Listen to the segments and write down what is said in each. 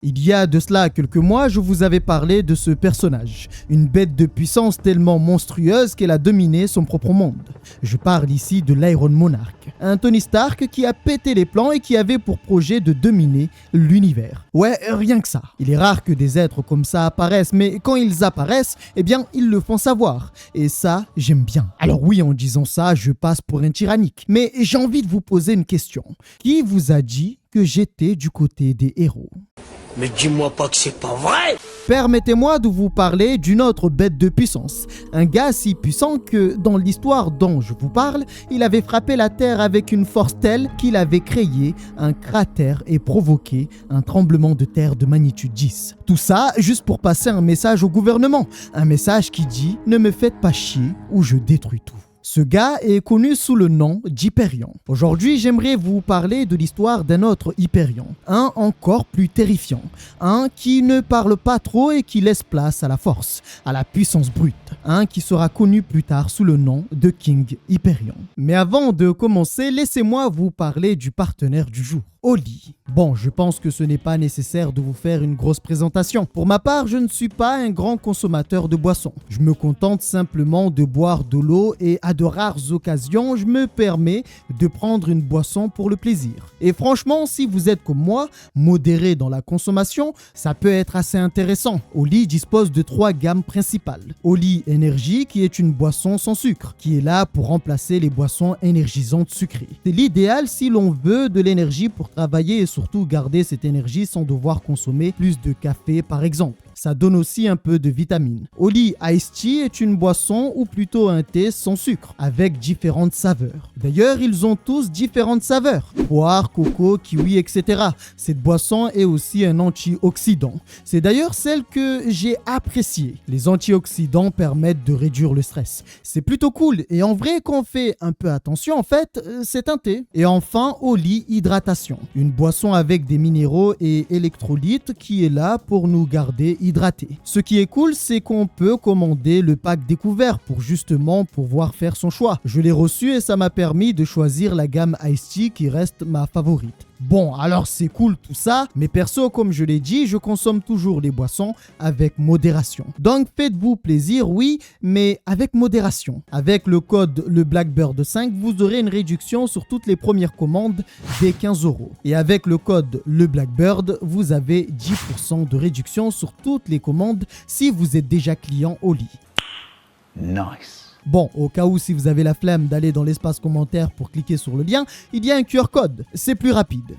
Il y a de cela quelques mois, je vous avais parlé de ce personnage, une bête de puissance tellement monstrueuse qu'elle a dominé son propre monde. Je parle ici de l'Iron Monarch, un Tony Stark qui a pété les plans et qui avait pour projet de dominer l'univers. Ouais, rien que ça. Il est rare que des êtres comme ça apparaissent, mais quand ils apparaissent, eh bien, ils le font savoir. Et ça, j'aime bien. Alors oui, en disant ça, je passe pour un tyrannique. Mais j'ai envie de vous poser une question. Qui vous a dit que j'étais du côté des héros? Mais dis-moi pas que c'est pas vrai! Permettez-moi de vous parler d'une autre bête de puissance. Un gars si puissant que, dans l'histoire dont je vous parle, il avait frappé la Terre avec une force telle qu'il avait créé un cratère et provoqué un tremblement de terre de magnitude 10. Tout ça juste pour passer un message au gouvernement. Un message qui dit « Ne me faites pas chier ou je détruis tout ». Ce gars est connu sous le nom d'Hyperion. Aujourd'hui, j'aimerais vous parler de l'histoire d'un autre Hyperion, un encore plus terrifiant, un qui ne parle pas trop et qui laisse place à la force, à la puissance brute, un qui sera connu plus tard sous le nom de King Hyperion. Mais avant de commencer, laissez-moi vous parler du partenaire du jour. Oli. Bon, je pense que ce n'est pas nécessaire de vous faire une grosse présentation. Pour ma part, je ne suis pas un grand consommateur de boissons. Je me contente simplement de boire de l'eau et à de rares occasions, je me permets de prendre une boisson pour le plaisir. Et franchement, si vous êtes comme moi, modéré dans la consommation, ça peut être assez intéressant. Oli dispose de 3 gammes principales. Oli Energy, qui est une boisson sans sucre, qui est là pour remplacer les boissons énergisantes sucrées. C'est l'idéal si l'on veut de l'énergie pour travailler et surtout garder cette énergie sans devoir consommer plus de café par exemple. Ça donne aussi un peu de vitamines. Oli Iced Tea est une boisson ou plutôt un thé sans sucre avec différentes saveurs. D'ailleurs, ils ont tous différentes saveurs. Poire, coco, kiwi, etc. Cette boisson est aussi un antioxydant. C'est d'ailleurs celle que j'ai appréciée. Les antioxydants permettent de réduire le stress. C'est plutôt cool et en vrai, quand on fait un peu attention, en fait, c'est un thé. Et enfin, Oli Hydratation. Une boisson avec des minéraux et électrolytes qui est là pour nous garder hydratés. Ce qui est cool, c'est qu'on peut commander le pack découvert pour justement pouvoir faire son choix. Je l'ai reçu et ça m'a permis de choisir la gamme Iced Tea qui reste ma favorite. Bon, alors c'est cool tout ça, mais perso, comme je l'ai dit, je consomme toujours les boissons avec modération. Donc faites-vous plaisir, oui, mais avec modération. Avec le code le Blackbird 5, vous aurez une réduction sur toutes les premières commandes dès 15 €. Et avec le code le Blackbird, vous avez 10% de réduction sur toutes les commandes si vous êtes déjà client Oli. Nice. Bon, au cas où si vous avez la flemme d'aller dans l'espace commentaire pour cliquer sur le lien, il y a un QR code, c'est plus rapide.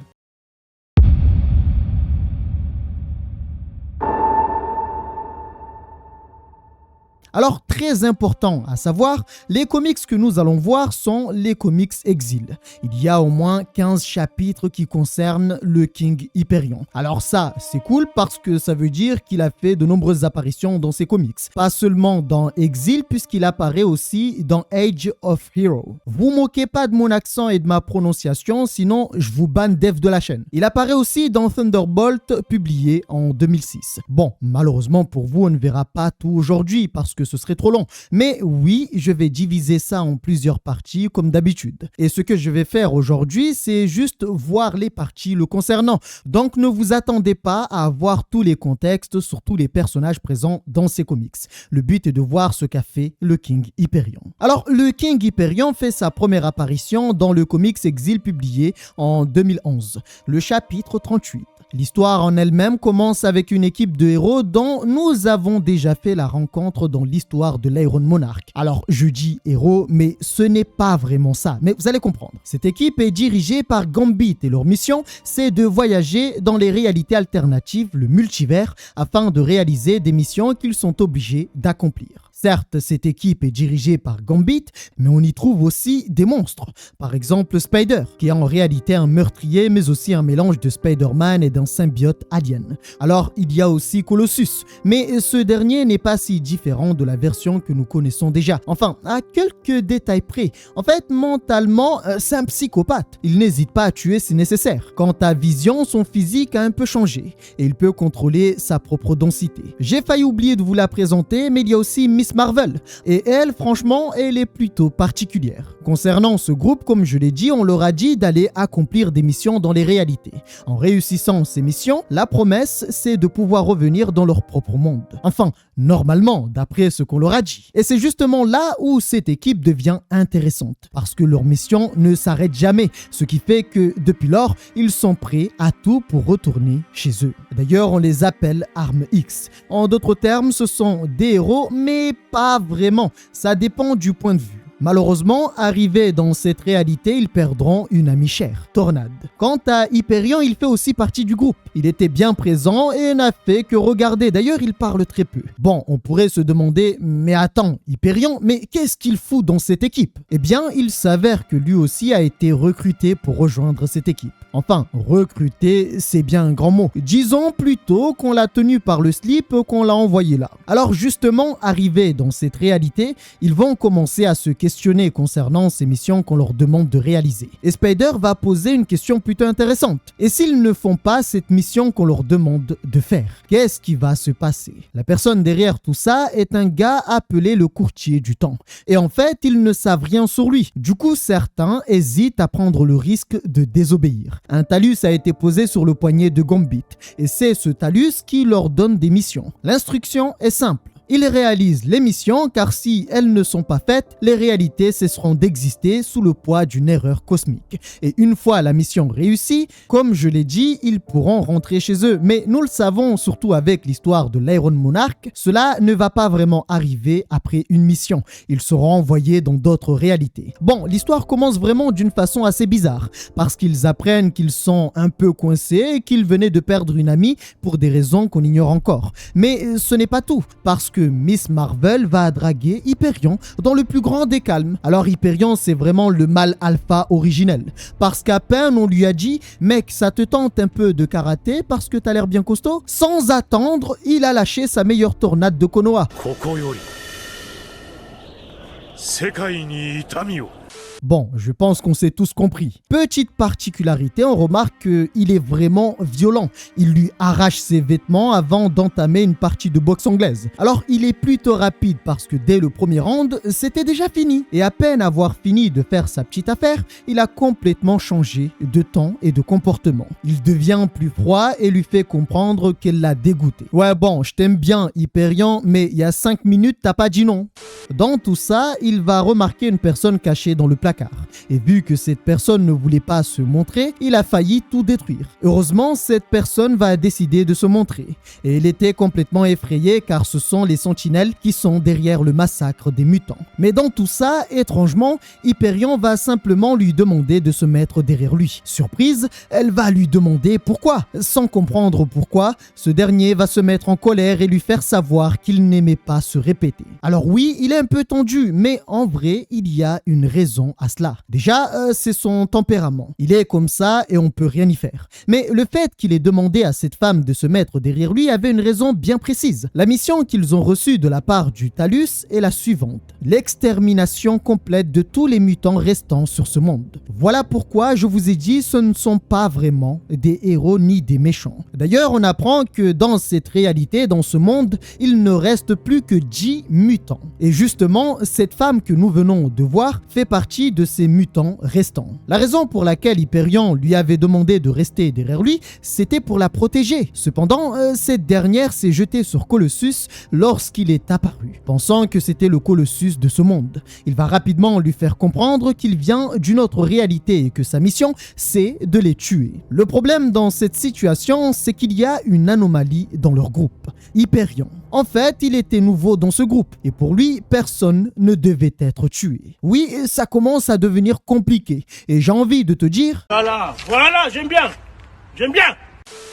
Alors, très important à savoir, les comics que nous allons voir sont les comics Exil. Il y a au moins 15 chapitres qui concernent le King Hyperion. Alors ça, c'est cool parce que ça veut dire qu'il a fait de nombreuses apparitions dans ses comics. Pas seulement dans Exil, puisqu'il apparaît aussi dans Age of Heroes. Vous moquez pas de mon accent et de ma prononciation, sinon je vous banne def de la chaîne. Il apparaît aussi dans Thunderbolt, publié en 2006. Bon, malheureusement pour vous, on ne verra pas tout aujourd'hui parce que ce serait trop long. Mais oui, je vais diviser ça en plusieurs parties comme d'habitude. Et ce que je vais faire aujourd'hui, c'est juste voir les parties le concernant. Donc ne vous attendez pas à avoir tous les contextes sur tous les personnages présents dans ces comics. Le but est de voir ce qu'a fait le King Hyperion. Alors, le King Hyperion fait sa première apparition dans le comics Exil publié en 2011, le chapitre 38. L'histoire en elle-même commence avec une équipe de héros dont nous avons déjà fait la rencontre dans l'histoire de l'Iron Monarch. Alors, je dis héros, mais ce n'est pas vraiment ça, mais vous allez comprendre. Cette équipe est dirigée par Gambit et leur mission, c'est de voyager dans les réalités alternatives, le multivers, afin de réaliser des missions qu'ils sont obligés d'accomplir. Certes, cette équipe est dirigée par Gambit, mais on y trouve aussi des monstres. Par exemple, Spider, qui est en réalité un meurtrier, mais aussi un mélange de Spider-Man et d'un symbiote alien. Alors, il y a aussi Colossus, mais ce dernier n'est pas si différent de la version que nous connaissons déjà. Enfin, à quelques détails près. En fait, mentalement, c'est un psychopathe. Il n'hésite pas à tuer si nécessaire. Quant à Vision, son physique a un peu changé, et il peut contrôler sa propre densité. J'ai failli oublier de vous la présenter, mais il y a aussi Miss Miss Marvel. Et elle, franchement, elle est plutôt particulière. Concernant ce groupe, comme je l'ai dit, on leur a dit d'aller accomplir des missions dans les réalités. En réussissant ces missions, la promesse, c'est de pouvoir revenir dans leur propre monde. Enfin, normalement, d'après ce qu'on leur a dit. Et c'est justement là où cette équipe devient intéressante, parce que leur mission ne s'arrête jamais, ce qui fait que depuis lors, ils sont prêts à tout pour retourner chez eux. D'ailleurs, on les appelle Arme X. En d'autres termes, ce sont des héros, mais pas vraiment. Ça dépend du point de vue. Malheureusement, arrivés dans cette réalité, ils perdront une amie chère, Tornade. Quant à Hyperion, il fait aussi partie du groupe. Il était bien présent et n'a fait que regarder. D'ailleurs, il parle très peu. Bon, on pourrait se demander, mais attends, Hyperion, mais qu'est-ce qu'il fout dans cette équipe? Eh bien, il s'avère que lui aussi a été recruté pour rejoindre cette équipe. Enfin, recruter, c'est bien un grand mot. Disons plutôt qu'on l'a tenu par le slip, qu'on l'a envoyé là. Alors justement, arrivés dans cette réalité, ils vont commencer à se questionner concernant ces missions qu'on leur demande de réaliser. Et Spider va poser une question plutôt intéressante. Et s'ils ne font pas cette mission qu'on leur demande de faire, qu'est-ce qui va se passer? La personne derrière tout ça est un gars appelé le courtier du temps. Et en fait, ils ne savent rien sur lui. Du coup, certains hésitent à prendre le risque de désobéir. Un talus a été posé sur le poignet de Gambit, et c'est ce talus qui leur donne des missions. L'instruction est simple. Ils réalisent les missions car si elles ne sont pas faites, les réalités cesseront d'exister sous le poids d'une erreur cosmique. Et une fois la mission réussie, comme je l'ai dit, ils pourront rentrer chez eux. Mais nous le savons, surtout avec l'histoire de l'Iron Monarch, cela ne va pas vraiment arriver après une mission. Ils seront envoyés dans d'autres réalités. Bon, l'histoire commence vraiment d'une façon assez bizarre, parce qu'ils apprennent qu'ils sont un peu coincés et qu'ils venaient de perdre une amie pour des raisons qu'on ignore encore. Mais ce n'est pas tout, parce que Miss Marvel va draguer Hyperion dans le plus grand des calmes. Alors Hyperion, c'est vraiment le mâle alpha originel. Parce qu'à peine on lui a dit « Mec, ça te tente un peu de karaté parce que t'as l'air bien costaud ?» Sans attendre, il a lâché sa meilleure tornade de Konoha. Bon, je pense qu'on s'est tous compris. Petite particularité, on remarque qu'il est vraiment violent. Il lui arrache ses vêtements avant d'entamer une partie de boxe anglaise. Alors, il est plutôt rapide parce que dès le premier round, c'était déjà fini. Et à peine avoir fini de faire sa petite affaire, il a complètement changé de temps et de comportement. Il devient plus froid et lui fait comprendre qu'elle l'a dégoûté. Ouais bon, je t'aime bien Hyperion, mais il y a 5 minutes, t'as pas dit non. Dans tout ça, il va remarquer une personne cachée dans le placard. Et vu que cette personne ne voulait pas se montrer, il a failli tout détruire. Heureusement, cette personne va décider de se montrer. Et il était complètement effrayé car ce sont les sentinelles qui sont derrière le massacre des mutants. Mais dans tout ça, étrangement, Hyperion va simplement lui demander de se mettre derrière lui. Surprise, elle va lui demander pourquoi. Sans comprendre pourquoi, ce dernier va se mettre en colère et lui faire savoir qu'il n'aimait pas se répéter. Alors oui, il est un peu tendu, mais en vrai, il y a une raison à cela. Déjà, c'est son tempérament. Il est comme ça et on peut rien y faire. Mais le fait qu'il ait demandé à cette femme de se mettre derrière lui avait une raison bien précise. La mission qu'ils ont reçue de la part du Talus est la suivante. L'extermination complète de tous les mutants restants sur ce monde. Voilà pourquoi je vous ai dit ce ne sont pas vraiment des héros ni des méchants. D'ailleurs, on apprend que dans cette réalité, dans ce monde, il ne reste plus que 10 mutants. Et justement, cette femme que nous venons de voir fait partie de ces mutants restants. La raison pour laquelle Hyperion lui avait demandé de rester derrière lui, c'était pour la protéger. Cependant, cette dernière s'est jetée sur Colossus lorsqu'il est apparu, pensant que c'était le Colossus de ce monde. Il va rapidement lui faire comprendre qu'il vient d'une autre réalité et que sa mission, c'est de les tuer. Le problème dans cette situation, c'est qu'il y a une anomalie dans leur groupe. Hyperion. En fait, il était nouveau dans ce groupe et pour lui, personne ne devait être tué. Oui, ça commence à devenir compliqué et j'ai envie de te dire... Voilà, j'aime bien.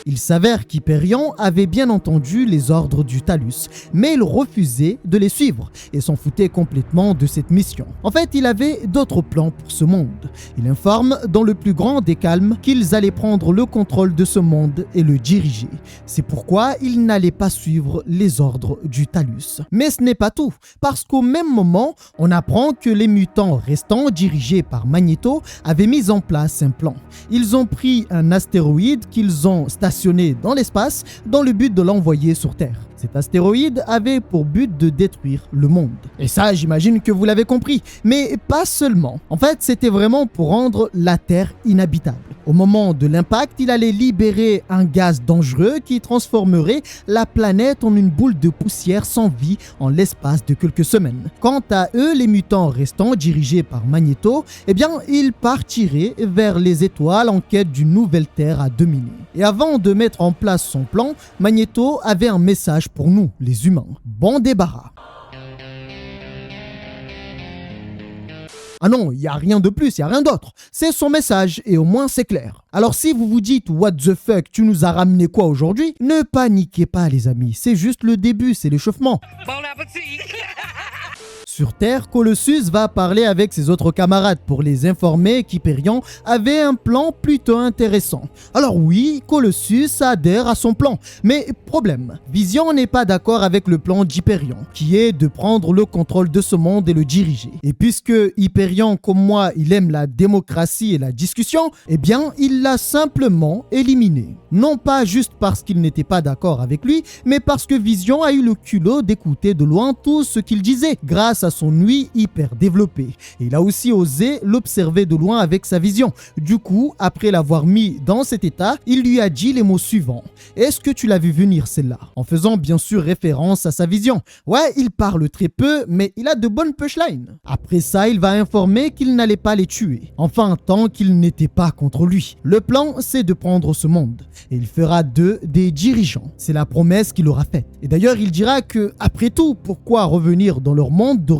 Il s'avère qu'Hyperion avait bien entendu les ordres du Talus, mais il refusait de les suivre et s'en foutait complètement de cette mission. En fait, il avait d'autres plans pour ce monde. Il informe dans le plus grand des calmes qu'ils allaient prendre le contrôle de ce monde et le diriger. C'est pourquoi il n'allait pas suivre les ordres du Talus. Mais ce n'est pas tout, parce qu'au même moment, on apprend que les mutants restants dirigés par Magneto avaient mis en place un plan. Ils ont pris un astéroïde qu'ils ont stationné dans l'espace dans le but de l'envoyer sur Terre. Cet astéroïde avait pour but de détruire le monde. Et ça, j'imagine que vous l'avez compris. Mais pas seulement. En fait, c'était vraiment pour rendre la Terre inhabitable. Au moment de l'impact, il allait libérer un gaz dangereux qui transformerait la planète en une boule de poussière sans vie en l'espace de quelques semaines. Quant à eux, les mutants restants, dirigés par Magneto, eh bien, ils partiraient vers les étoiles en quête d'une nouvelle Terre à dominer. Et avant de mettre en place son plan, Magneto avait un message pour nous, les humains. Bon débarras. Ah non, il n'y a rien de plus, il n'y a rien d'autre. C'est son message et au moins c'est clair. Alors si vous vous dites « What the fuck, tu nous as ramené quoi aujourd'hui ?» Ne paniquez pas les amis, c'est juste le début, c'est l'échauffement. Bon appétit. Sur Terre, Colossus va parler avec ses autres camarades pour les informer qu'Hyperion avait un plan plutôt intéressant. Alors oui, Colossus adhère à son plan, mais problème, Vision n'est pas d'accord avec le plan d'Hyperion, qui est de prendre le contrôle de ce monde et le diriger. Et puisque Hyperion, comme moi, il aime la démocratie et la discussion, eh bien, il l'a simplement éliminé. Non pas juste parce qu'il n'était pas d'accord avec lui, mais parce que Vision a eu le culot d'écouter de loin tout ce qu'il disait, grâce à son ouïe hyper développée. Et il a aussi osé l'observer de loin avec sa vision. Du coup, après l'avoir mis dans cet état, il lui a dit les mots suivants. Est-ce que tu l'as vu venir celle-là? En faisant bien sûr référence à sa vision. Ouais, il parle très peu, mais il a de bonnes punchlines. Après ça, il va informer qu'il n'allait pas les tuer. Enfin, tant qu'il n'était pas contre lui. Le plan, c'est de prendre ce monde. Et il fera d'eux des dirigeants. C'est la promesse qu'il aura faite. Et d'ailleurs, il dira que, après tout, pourquoi revenir dans leur monde d'origine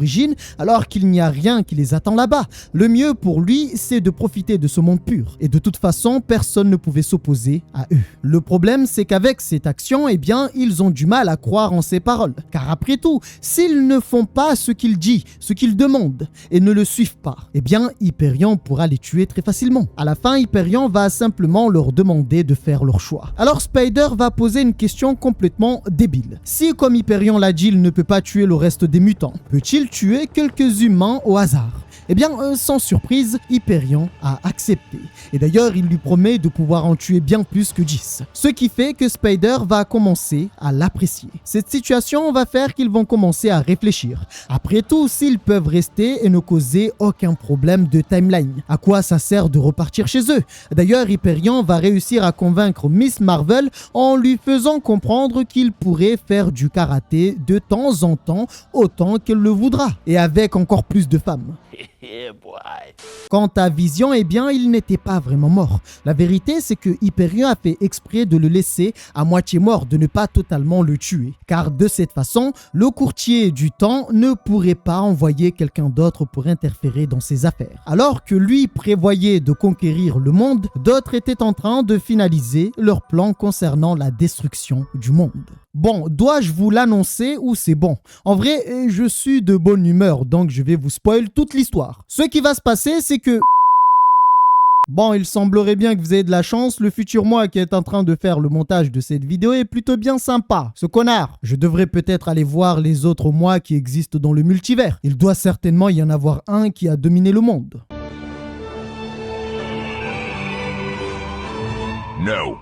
alors qu'il n'y a rien qui les attend là-bas? Le mieux pour lui, c'est de profiter de ce monde pur. Et de toute façon, personne ne pouvait s'opposer à eux. Le problème, c'est qu'avec cette action, eh bien, ils ont du mal à croire en ses paroles. Car après tout, s'ils ne font pas ce qu'il dit, ce qu'il demande, et ne le suivent pas, eh bien, Hyperion pourra les tuer très facilement. À la fin, Hyperion va simplement leur demander de faire leur choix. Alors Spider va poser une question complètement débile. Si, comme Hyperion l'a dit, il ne peut pas tuer le reste des mutants, peut-il tuer quelques humains au hasard? Eh bien, sans surprise, Hyperion a accepté. Et d'ailleurs, il lui promet de pouvoir en tuer bien plus que 10. Ce qui fait que Spider va commencer à l'apprécier. Cette situation va faire qu'ils vont commencer à réfléchir. Après tout, s'ils peuvent rester et ne causer aucun problème de timeline, à quoi ça sert de repartir chez eux? D'ailleurs, Hyperion va réussir à convaincre Miss Marvel en lui faisant comprendre qu'il pourrait faire du karaté de temps en temps autant qu'elle le voudra. Et avec encore plus de femmes. Quant à Vision, eh bien, il n'était pas vraiment mort. La vérité, c'est que Hyperion a fait exprès de le laisser à moitié mort, de ne pas totalement le tuer. Car de cette façon, le courtier du temps ne pourrait pas envoyer quelqu'un d'autre pour interférer dans ses affaires. Alors que lui prévoyait de conquérir le monde, d'autres étaient en train de finaliser leur plan concernant la destruction du monde. Bon, dois-je vous l'annoncer ou c'est bon? En vrai, je suis de bonne humeur, donc je vais vous spoil toute l'histoire. Ce qui va se passer, c'est que... Bon, il semblerait bien que vous ayez de la chance, le futur moi qui est en train de faire le montage de cette vidéo est plutôt bien sympa. Ce connard, je devrais peut-être aller voir les autres moi qui existent dans le multivers. Il doit certainement y en avoir un qui a dominé le monde. No.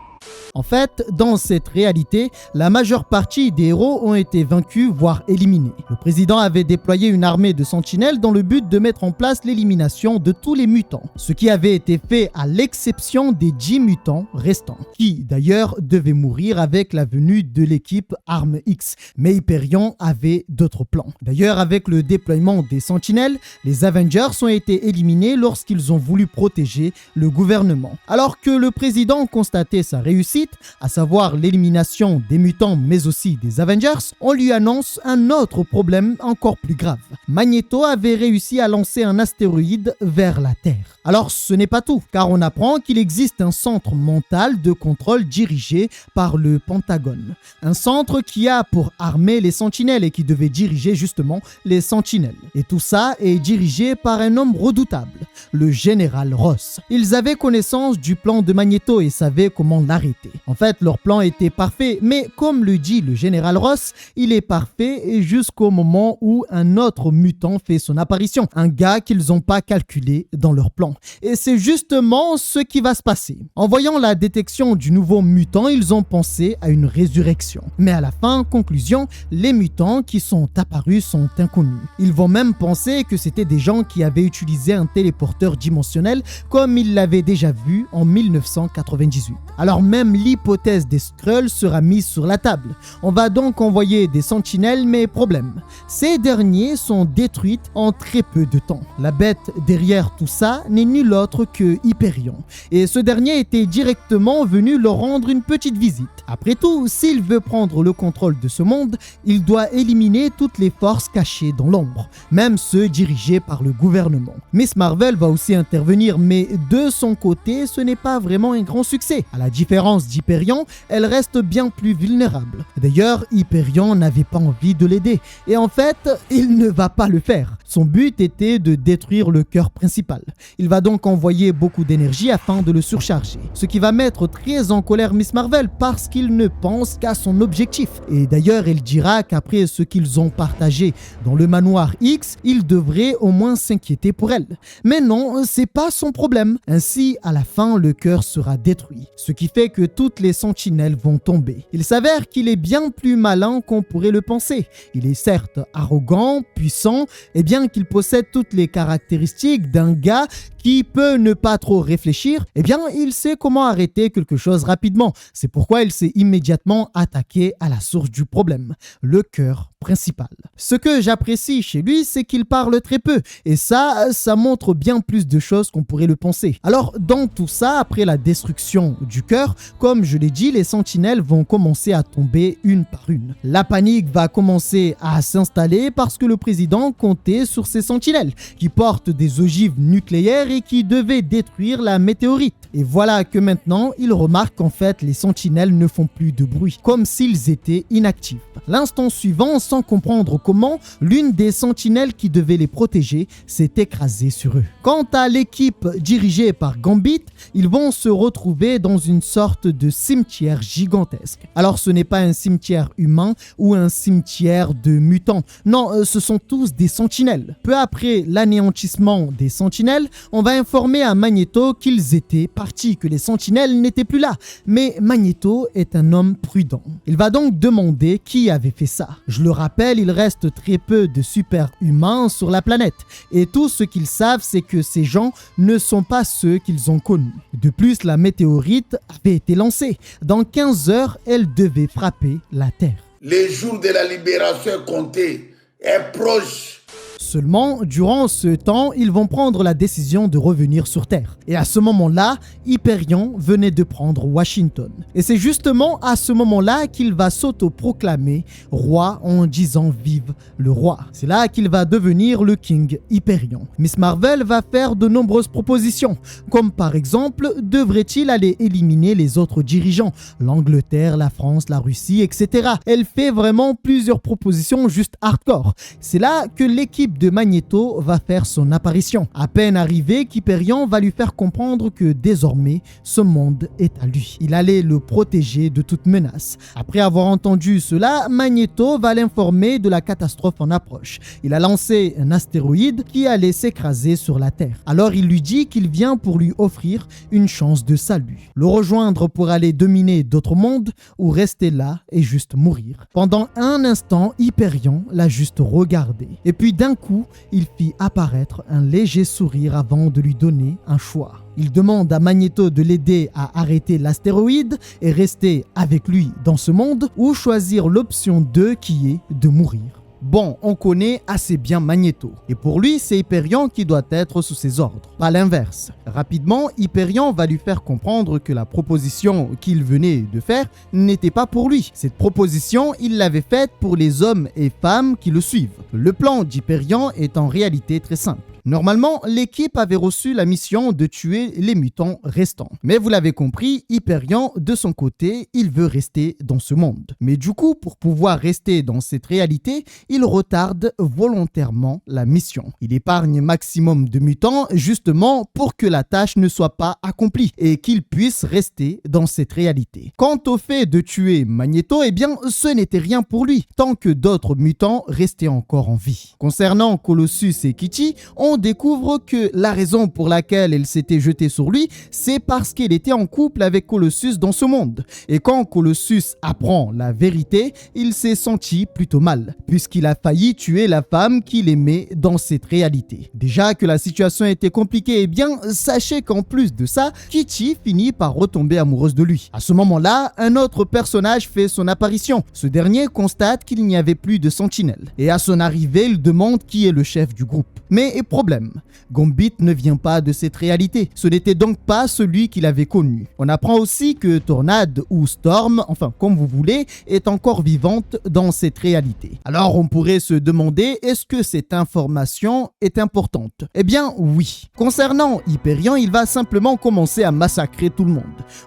En fait, dans cette réalité, la majeure partie des héros ont été vaincus, voire éliminés. Le président avait déployé une armée de sentinelles dans le but de mettre en place l'élimination de tous les mutants, ce qui avait été fait à l'exception des 10 mutants restants, qui d'ailleurs devaient mourir avec la venue de l'équipe Arme X. Mais Hyperion avait d'autres plans. D'ailleurs, avec le déploiement des sentinelles, les Avengers ont été éliminés lorsqu'ils ont voulu protéger le gouvernement. Alors que le président constatait sa réussite, à savoir l'élimination des mutants mais aussi des Avengers, on lui annonce un autre problème encore plus grave. Magneto avait réussi à lancer un astéroïde vers la Terre. Alors ce n'est pas tout, car on apprend qu'il existe un centre mental de contrôle dirigé par le Pentagone. Un centre qui a pour armer les sentinelles et qui devait diriger justement les sentinelles. Et tout ça est dirigé par un homme redoutable, le général Ross. Ils avaient connaissance du plan de Magneto et savaient comment l'arrêter. En fait, leur plan était parfait, mais comme le dit le général Ross, il est parfait jusqu'au moment où un autre mutant fait son apparition, un gars qu'ils n'ont pas calculé dans leur plan. Et c'est justement ce qui va se passer. En voyant la détection du nouveau mutant, ils ont pensé à une résurrection. Mais à la fin, conclusion, les mutants qui sont apparus sont inconnus. Ils vont même penser que c'était des gens qui avaient utilisé un téléporteur dimensionnel comme ils l'avaient déjà vu en 1998. Alors même l'hypothèse des Skrulls sera mise sur la table. On va donc envoyer des sentinelles, mais problème. Ces derniers sont détruits en très peu de temps. La bête derrière tout ça n'est nul autre que Hyperion. Et ce dernier était directement venu leur rendre une petite visite. Après tout, s'il veut prendre le contrôle de ce monde, il doit éliminer toutes les forces cachées dans l'ombre, même ceux dirigés par le gouvernement. Miss Marvel va aussi intervenir, mais de son côté, ce n'est pas vraiment un grand succès. À la différence d'Hyperion, elle reste bien plus vulnérable. D'ailleurs, Hyperion n'avait pas envie de l'aider, et en fait, il ne va pas le faire. Son but était de détruire le cœur principal. Il va donc envoyer beaucoup d'énergie afin de le surcharger, ce qui va mettre très en colère Miss Marvel parce qu'il ne pense qu'à son objectif. Et d'ailleurs, elle dira qu'après ce qu'ils ont partagé dans le manoir X, il devrait au moins s'inquiéter pour elle. Mais non, c'est pas son problème. Ainsi, à la fin, le cœur sera détruit, ce qui fait que toutes les sentinelles vont tomber. Il s'avère qu'il est bien plus malin qu'on pourrait le penser. Il est certes arrogant, puissant, et bien qu'il possède toutes les caractéristiques d'un gars qui peut ne pas trop réfléchir, eh bien, il sait comment arrêter quelque chose rapidement. C'est pourquoi il s'est immédiatement attaqué à la source du problème, le cœur principal. Ce que j'apprécie chez lui, c'est qu'il parle très peu. Et ça montre bien plus de choses qu'on pourrait le penser. Alors, dans tout ça, après la destruction du cœur, comme je l'ai dit, les sentinelles vont commencer à tomber une par une. La panique va commencer à s'installer parce que le président comptait sur ces sentinelles qui portent des ogives nucléaires et qui devaient détruire la météorite. Et voilà que maintenant, il remarque qu'en fait, les sentinelles ne font plus de bruit, comme s'ils étaient inactifs. L'instant suivant, sans comprendre comment, l'une des sentinelles qui devait les protéger s'est écrasée sur eux. Quant à l'équipe dirigée par Gambit, ils vont se retrouver dans une sorte de cimetière gigantesque. Alors ce n'est pas un cimetière humain ou un cimetière de mutants. Non, ce sont tous des sentinelles. Peu après l'anéantissement des sentinelles, on va informer à Magneto qu'ils étaient partis, que les sentinelles n'étaient plus là. Mais Magneto est un homme prudent. Il va donc demander qui avait fait ça. Je le rappelle, il reste très peu de super-humains sur la planète. Et tout ce qu'ils savent, c'est que ces gens ne sont pas ceux qu'ils ont connus. De plus, la météorite avait été lancée. Dans 15 heures, elle devait frapper la Terre. Les jours de la libération comptés est proche. Seulement, durant ce temps, ils vont prendre la décision de revenir sur Terre. Et à ce moment-là, Hyperion venait de prendre Washington. Et c'est justement à ce moment-là qu'il va s'autoproclamer roi en disant « Vive le roi ». C'est là qu'il va devenir le King Hyperion. Miss Marvel va faire de nombreuses propositions, comme par exemple, devrait-il aller éliminer les autres dirigeants, l'Angleterre, la France, la Russie, etc. Elle fait vraiment plusieurs propositions juste hardcore. C'est là que l'équipe de Magneto va faire son apparition. À peine arrivé, qu'Hyperion va lui faire comprendre que désormais, ce monde est à lui. Il allait le protéger de toute menace. Après avoir entendu cela, Magneto va l'informer de la catastrophe en approche. Il a lancé un astéroïde qui allait s'écraser sur la Terre. Alors il lui dit qu'il vient pour lui offrir une chance de salut. Le rejoindre pour aller dominer d'autres mondes ou rester là et juste mourir. Pendant un instant, Hyperion l'a juste regardé. Et puis d'un coup, il fit apparaître un léger sourire avant de lui donner un choix. Il demande à Magneto de l'aider à arrêter l'astéroïde et rester avec lui dans ce monde ou choisir l'option 2 qui est de mourir. Bon, on connaît assez bien Magneto, et pour lui, c'est Hyperion qui doit être sous ses ordres, pas l'inverse. Rapidement, Hyperion va lui faire comprendre que la proposition qu'il venait de faire n'était pas pour lui. Cette proposition, il l'avait faite pour les hommes et femmes qui le suivent. Le plan d'Hyperion est en réalité très simple. Normalement, l'équipe avait reçu la mission de tuer les mutants restants. Mais vous l'avez compris, Hyperion, de son côté, il veut rester dans ce monde. Mais du coup, pour pouvoir rester dans cette réalité, il retarde volontairement la mission. Il épargne maximum de mutants, justement pour que la tâche ne soit pas accomplie et qu'il puisse rester dans cette réalité. Quant au fait de tuer Magneto, eh bien, ce n'était rien pour lui, tant que d'autres mutants restaient encore en vie. Concernant Colossus et Kitty, on découvre que la raison pour laquelle elle s'était jetée sur lui, c'est parce qu'elle était en couple avec Colossus dans ce monde. Et quand Colossus apprend la vérité, il s'est senti plutôt mal, puisqu'il a failli tuer la femme qu'il aimait dans cette réalité. Déjà que la situation était compliquée, eh bien, sachez qu'en plus de ça, Kitty finit par retomber amoureuse de lui. À ce moment-là, un autre personnage fait son apparition. Ce dernier constate qu'il n'y avait plus de sentinelle. Et à son arrivée, il demande qui est le chef du groupe. Mais problème, Gambit ne vient pas de cette réalité. Ce n'était donc pas celui qu'il avait connu. On apprend aussi que Tornade ou Storm, enfin comme vous voulez, est encore vivante dans cette réalité. Alors on pourrait se demander, est-ce que cette information est importante? Eh bien oui. Concernant Hyperion, il va simplement commencer à massacrer tout le monde.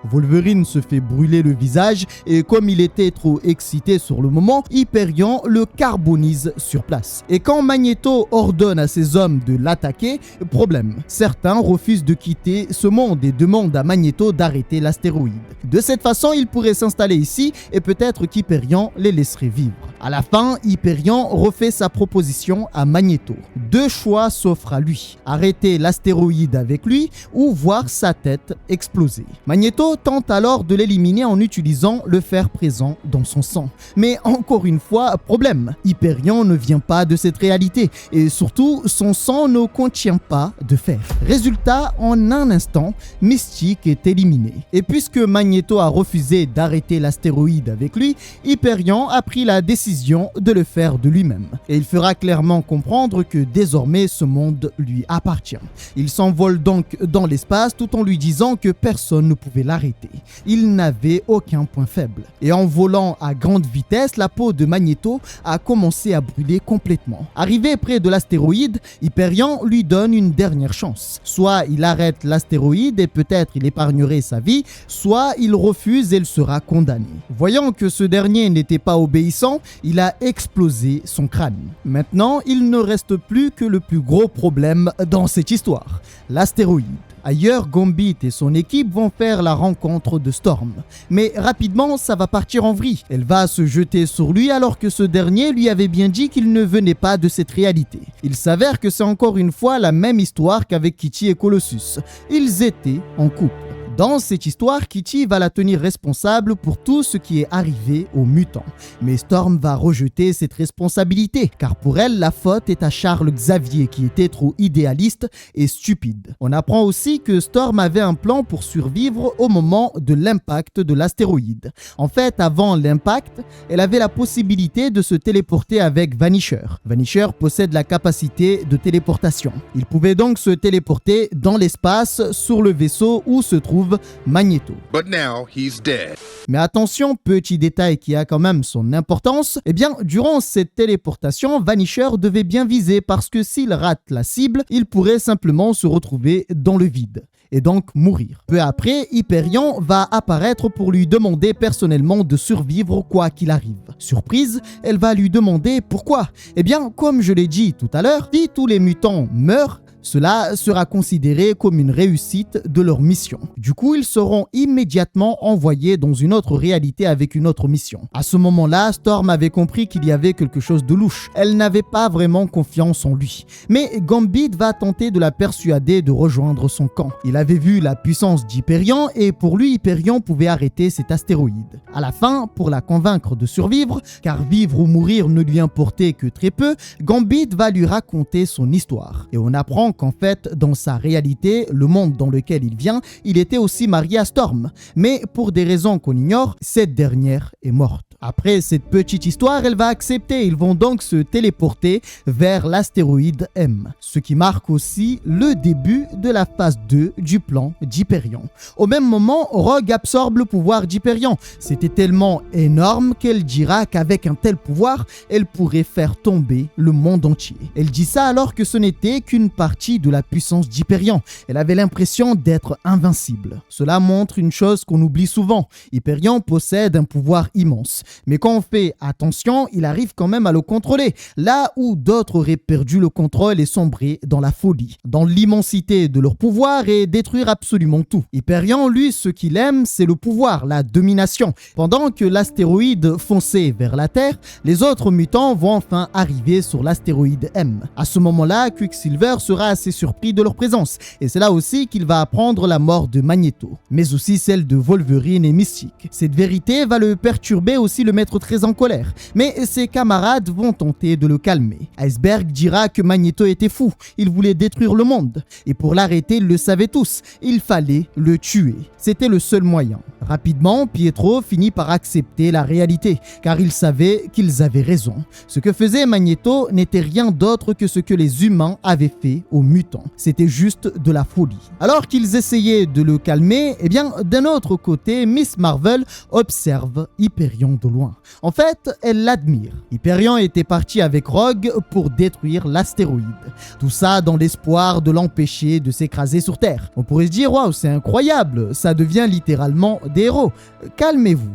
Wolverine se fait brûler le visage et comme il était trop excité sur le moment, Hyperion le carbonise sur place. Et quand Magneto ordonne à ses hommes de l'attaquer, problème. Certains refusent de quitter ce monde et demandent à Magneto d'arrêter l'astéroïde. De cette façon, il pourrait s'installer ici et peut-être qu'Hyperion les laisserait vivre. À la fin, Hyperion refait sa proposition à Magneto. Deux choix s'offrent à lui. Arrêter l'astéroïde avec lui ou voir sa tête exploser. Magneto tente alors de l'éliminer en utilisant le fer présent dans son sang. Mais encore une fois, problème. Hyperion ne vient pas de cette réalité et surtout, son sang ne contient pas de fer. Résultat, en un instant, Mystique est éliminé. Et puisque Magneto a refusé d'arrêter l'astéroïde avec lui, Hyperion a pris la décision de le faire de lui-même. Et il fera clairement comprendre que désormais ce monde lui appartient. Il s'envole donc dans l'espace tout en lui disant que personne ne pouvait l'arrêter. Il n'avait aucun point faible. Et en volant à grande vitesse, la peau de Magneto a commencé à brûler complètement. Arrivé près de l'astéroïde, Hyperion lui donne une dernière chance. Soit il arrête l'astéroïde et peut-être il épargnerait sa vie, soit il refuse et il sera condamné. Voyant que ce dernier n'était pas obéissant, il a explosé son crâne. Maintenant, il ne reste plus que le plus gros problème dans cette histoire, l'astéroïde. Ailleurs, Gambit et son équipe vont faire la rencontre de Storm. Mais rapidement, ça va partir en vrille. Elle va se jeter sur lui alors que ce dernier lui avait bien dit qu'il ne venait pas de cette réalité. Il s'avère que c'est encore une fois la même histoire qu'avec Kitty et Colossus. Ils étaient en couple. Dans cette histoire, Kitty va la tenir responsable pour tout ce qui est arrivé aux mutants. Mais Storm va rejeter cette responsabilité, car pour elle, la faute est à Charles Xavier qui était trop idéaliste et stupide. On apprend aussi que Storm avait un plan pour survivre au moment de l'impact de l'astéroïde. En fait, avant l'impact, elle avait la possibilité de se téléporter avec Vanisher. Vanisher possède la capacité de téléportation. Il pouvait donc se téléporter dans l'espace sur le vaisseau où se trouve Magneto. But now he's dead. Mais attention, petit détail qui a quand même son importance, eh bien, durant cette téléportation, Vanisher devait bien viser parce que s'il rate la cible, il pourrait simplement se retrouver dans le vide et donc mourir. Peu après, Hyperion va apparaître pour lui demander personnellement de survivre quoi qu'il arrive. Surprise, elle va lui demander pourquoi. Eh bien, comme je l'ai dit tout à l'heure, si tous les mutants meurent, cela sera considéré comme une réussite de leur mission. Du coup, ils seront immédiatement envoyés dans une autre réalité avec une autre mission. À ce moment-là, Storm avait compris qu'il y avait quelque chose de louche. Elle n'avait pas vraiment confiance en lui. Mais Gambit va tenter de la persuader de rejoindre son camp. Il avait vu la puissance d'Hyperion et pour lui, Hyperion pouvait arrêter cet astéroïde. À la fin, pour la convaincre de survivre, car vivre ou mourir ne lui importait que très peu, Gambit va lui raconter son histoire. Et on apprend qu'en fait, dans sa réalité, le monde dans lequel il vient, il était aussi marié à Storm. Mais pour des raisons qu'on ignore, cette dernière est morte. Après cette petite histoire, elle va accepter. Ils vont donc se téléporter vers l'astéroïde M. Ce qui marque aussi le début de la phase 2 du plan d'Hyperion. Au même moment, Rogue absorbe le pouvoir d'Hyperion. C'était tellement énorme qu'elle dira qu'avec un tel pouvoir, elle pourrait faire tomber le monde entier. Elle dit ça alors que ce n'était qu'une partie partie de la puissance d'Hyperion. Elle avait l'impression d'être invincible. Cela montre une chose qu'on oublie souvent. Hyperion possède un pouvoir immense. Mais quand on fait attention, il arrive quand même à le contrôler. Là où d'autres auraient perdu le contrôle et sombré dans la folie, dans l'immensité de leur pouvoir et détruire absolument tout. Hyperion, lui, ce qu'il aime, c'est le pouvoir, la domination. Pendant que l'astéroïde fonçait vers la Terre, les autres mutants vont enfin arriver sur l'astéroïde M. À ce moment-là, Quicksilver sera assez surpris de leur présence, et c'est là aussi qu'il va apprendre la mort de Magneto, mais aussi celle de Wolverine et Mystique. Cette vérité va le perturber, aussi le mettre très en colère, mais ses camarades vont tenter de le calmer. Iceberg dira que Magneto était fou, il voulait détruire le monde, et pour l'arrêter, ils le savaient tous, il fallait le tuer. C'était le seul moyen. Rapidement, Pietro finit par accepter la réalité, car il savait qu'ils avaient raison. Ce que faisait Magneto n'était rien d'autre que ce que les humains avaient fait aux mutants. C'était juste de la folie. Alors qu'ils essayaient de le calmer, eh bien, d'un autre côté, Miss Marvel observe Hyperion de loin. En fait, elle l'admire. Hyperion était parti avec Rogue pour détruire l'astéroïde. Tout ça dans l'espoir de l'empêcher de s'écraser sur Terre. On pourrait se dire, waouh, c'est incroyable, ça devient littéralement des héros. Calmez-vous.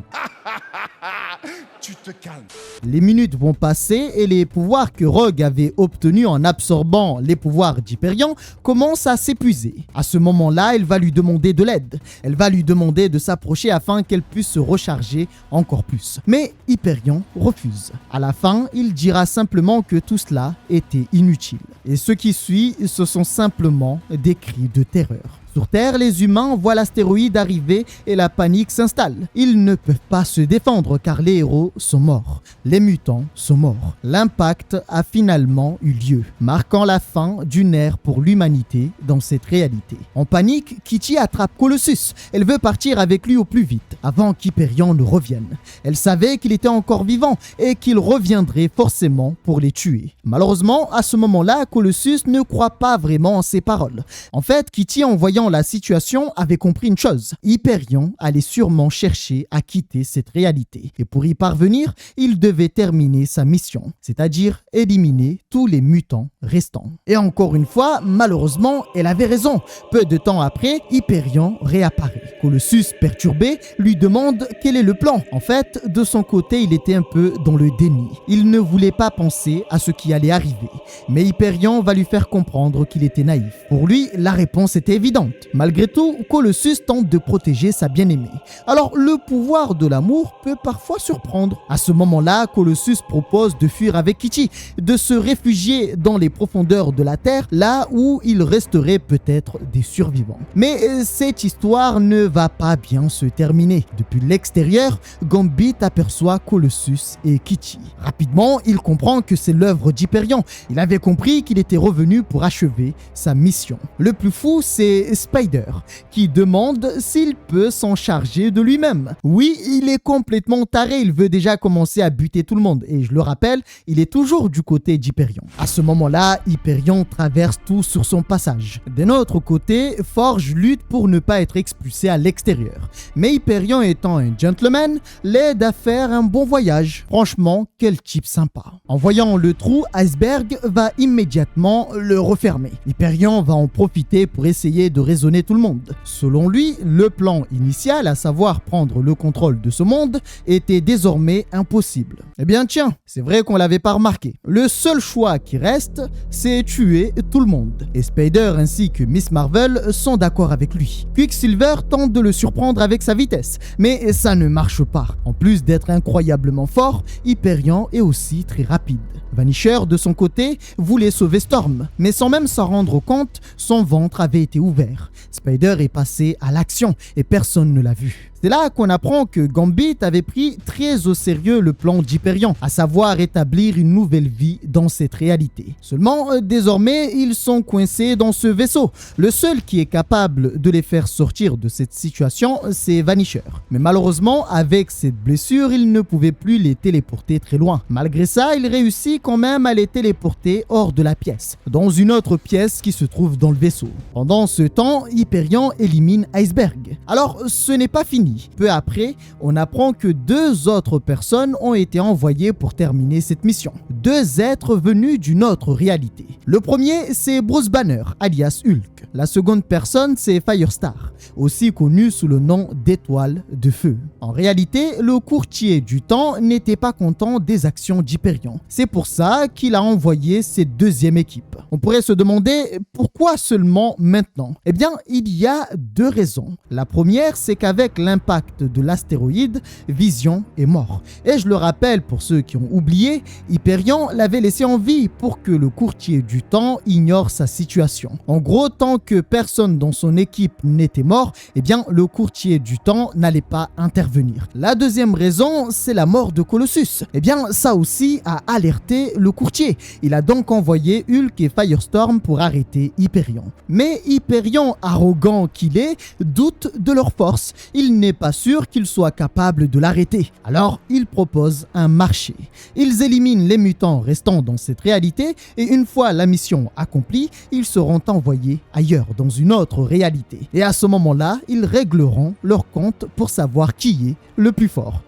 Tu te calmes. Les minutes vont passer et les pouvoirs que Rogue avait obtenus en absorbant les pouvoirs d'Hyperion commencent à s'épuiser. À ce moment-là, elle va lui demander de l'aide. Elle va lui demander de s'approcher afin qu'elle puisse se recharger encore plus. Mais Hyperion refuse. À la fin, il dira simplement que tout cela était inutile. Et ce qui suit, ce sont simplement des cris de terreur. Sur Terre, les humains voient l'astéroïde arriver et la panique s'installe. Ils ne peuvent pas se défendre car les héros sont morts. Les mutants sont morts. L'impact a finalement eu lieu, marquant la fin d'une ère pour l'humanité dans cette réalité. En panique, Kitty attrape Colossus. Elle veut partir avec lui au plus vite, avant qu'Hyperion ne revienne. Elle savait qu'il était encore vivant et qu'il reviendrait forcément pour les tuer. Malheureusement, à ce moment-là, Colossus ne croit pas vraiment en ses paroles. En fait, Kitty, en voyant la situation, avait compris une chose. Hyperion allait sûrement chercher à quitter cette réalité. Et pour y parvenir, il devait terminer sa mission, c'est-à-dire éliminer tous les mutants restants. Et encore une fois, malheureusement, elle avait raison. Peu de temps après, Hyperion réapparaît. Colossus, perturbé, lui demande quel est le plan. En fait, de son côté, il était un peu dans le déni. Il ne voulait pas penser à ce qui allait arriver. Mais Hyperion va lui faire comprendre qu'il était naïf. Pour lui, la réponse était évidente. Malgré tout, Colossus tente de protéger sa bien-aimée. Alors, le pouvoir de l'amour peut parfois surprendre. À ce moment-là, Colossus propose de fuir avec Kitty, de se réfugier dans les profondeurs de la Terre, là où il resterait peut-être des survivants. Mais cette histoire ne va pas bien se terminer. Depuis l'extérieur, Gambit aperçoit Colossus et Kitty. Rapidement, il comprend que c'est l'œuvre d'Hyperion. Il avait compris qu'il était revenu pour achever sa mission. Le plus fou, c'est Spider, qui demande s'il peut s'en charger de lui-même. Oui, il est complètement taré, il veut déjà commencer à buter tout le monde. Et je le rappelle, il est toujours du côté d'Hyperion. À ce moment-là, Hyperion traverse tout sur son passage. D'un autre côté, Forge lutte pour ne pas être expulsé à l'extérieur. Mais Hyperion étant un gentleman, l'aide à faire un bon voyage. Franchement, quel type sympa. En voyant le trou, Iceberg va immédiatement le refermer. Hyperion va en profiter pour essayer de raisonner tout le monde. Selon lui, le plan initial, à savoir prendre le contrôle de ce monde, était désormais impossible. Eh bien tiens, c'est vrai qu'on l'avait pas remarqué. Le seul choix qui reste, c'est tuer tout le monde. Et Spider ainsi que Miss Marvel sont d'accord avec lui. Quicksilver tente de le surprendre avec sa vitesse, mais ça ne marche pas. En plus d'être incroyablement fort, Hyperion est aussi très rapide. Vanisher, de son côté, voulait sauver Storm, mais sans même s'en rendre compte, son ventre avait été ouvert. Spider est passé à l'action et personne ne l'a vu. C'est là qu'on apprend que Gambit avait pris très au sérieux le plan d'Hyperion, à savoir établir une nouvelle vie dans cette réalité. Seulement, désormais, ils sont coincés dans ce vaisseau. Le seul qui est capable de les faire sortir de cette situation, c'est Vanisher. Mais malheureusement, avec cette blessure, il ne pouvait plus les téléporter très loin. Malgré ça, il réussit quand même à les téléporter hors de la pièce, dans une autre pièce qui se trouve dans le vaisseau. Pendant ce temps, Hyperion élimine Iceberg. Alors, ce n'est pas fini. fini. Peu après, on apprend que 2 autres personnes ont été envoyées pour terminer cette mission. 2 êtres venus d'une autre réalité. Le premier, c'est Bruce Banner, alias Hulk. La seconde personne, c'est Firestar, aussi connu sous le nom d'Étoile de Feu. En réalité, le courtier du temps n'était pas content des actions d'Hyperion. C'est pour ça qu'il a envoyé cette deuxième équipe. On pourrait se demander pourquoi seulement maintenant? Eh bien, il y a 2 raisons. La première, c'est qu'avec l'impact de l'astéroïde, Vision est mort. Et je le rappelle pour ceux qui ont oublié, Hyperion l'avait laissé en vie pour que le courtier du temps ignore sa situation. En gros, tant que personne dans son équipe n'était mort, eh bien, le courtier du temps n'allait pas intervenir. La deuxième raison, c'est la mort de Colossus. Eh bien, ça aussi a alerté le courtier. Il a donc envoyé Hulk et Firestorm pour arrêter Hyperion. Mais Hyperion, arrogant qu'il est, doute de leur force. Il n'est pas sûr qu'ils soient capables de l'arrêter. Alors, il propose un marché. Ils éliminent les mutants restants dans cette réalité et une fois la mission accomplie, ils seront envoyés ailleurs, dans une autre réalité. Et à ce moment-là, ils régleront leur compte pour savoir qui est le plus fort.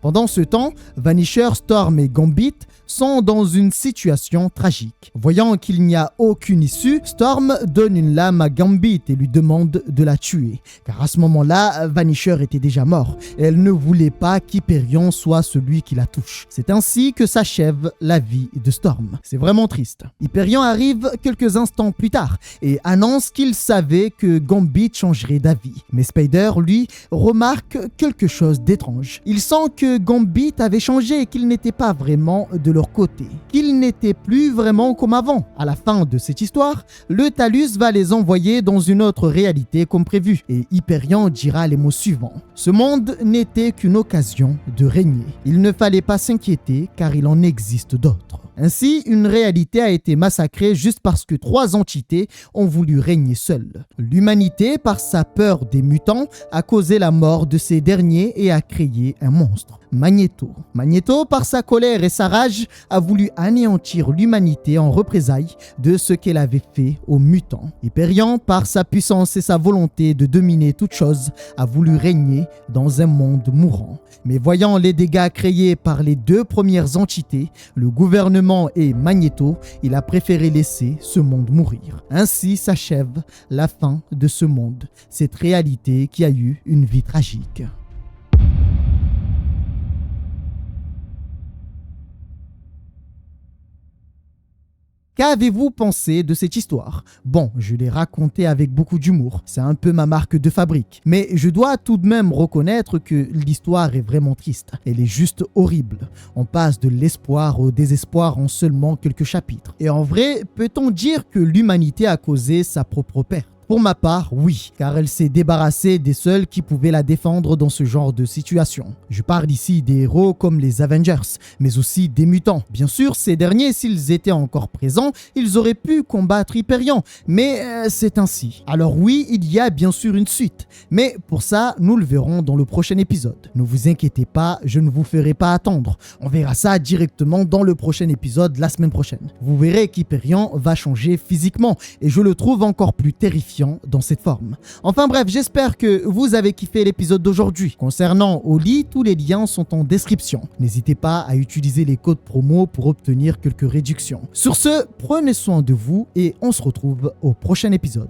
Pendant ce temps, Vanisher, Storm et Gambit sont dans une situation tragique. Voyant qu'il n'y a aucune issue, Storm donne une lame à Gambit et lui demande de la tuer. Car à ce moment-là, Vanisher était déjà mort et elle ne voulait pas qu'Hyperion soit celui qui la touche. C'est ainsi que s'achève la vie de Storm. C'est vraiment triste. Hyperion arrive quelques instants plus tard et annonce qu'il savait que Gambit changerait d'avis. Mais Spider, lui, remarque quelque chose d'étrange. Il sent que Gambit avait changé et qu'il n'était pas vraiment de leur côté, qu'ils n'étaient plus vraiment comme avant. À la fin de cette histoire, le Talus va les envoyer dans une autre réalité comme prévu et Hyperion dira les mots suivants. Ce monde n'était qu'une occasion de régner. Il ne fallait pas s'inquiéter car il en existe d'autres. Ainsi, une réalité a été massacrée juste parce que 3 entités ont voulu régner seules. L'humanité, par sa peur des mutants, a causé la mort de ces derniers et a créé un monstre, Magneto. Magneto, par sa colère et sa rage, a voulu anéantir l'humanité en représailles de ce qu'elle avait fait aux mutants. Hyperion, par sa puissance et sa volonté de dominer toute chose, a voulu régner dans un monde mourant. Mais voyant les dégâts créés par les 2 premières entités, le gouvernement et Magneto, il a préféré laisser ce monde mourir. Ainsi s'achève la fin de ce monde, cette réalité qui a eu une vie tragique. Qu'avez-vous pensé de cette histoire? Bon, je l'ai racontée avec beaucoup d'humour, c'est un peu ma marque de fabrique. Mais je dois tout de même reconnaître que l'histoire est vraiment triste. Elle est juste horrible. On passe de l'espoir au désespoir en seulement quelques chapitres. Et en vrai, peut-on dire que l'humanité a causé sa propre perte? Pour ma part, oui, car elle s'est débarrassée des seuls qui pouvaient la défendre dans ce genre de situation. Je parle ici des héros comme les Avengers, mais aussi des mutants. Bien sûr, ces derniers, s'ils étaient encore présents, ils auraient pu combattre Hyperion, mais c'est ainsi. Alors oui, il y a bien sûr une suite, mais pour ça, nous le verrons dans le prochain épisode. Ne vous inquiétez pas, je ne vous ferai pas attendre. On verra ça directement dans le prochain épisode la semaine prochaine. Vous verrez qu'Hyperion va changer physiquement, et je le trouve encore plus terrifiant dans cette forme. Enfin bref, j'espère que vous avez kiffé l'épisode d'aujourd'hui. Concernant Oli, tous les liens sont en description. N'hésitez pas à utiliser les codes promo pour obtenir quelques réductions. Sur ce, prenez soin de vous et on se retrouve au prochain épisode.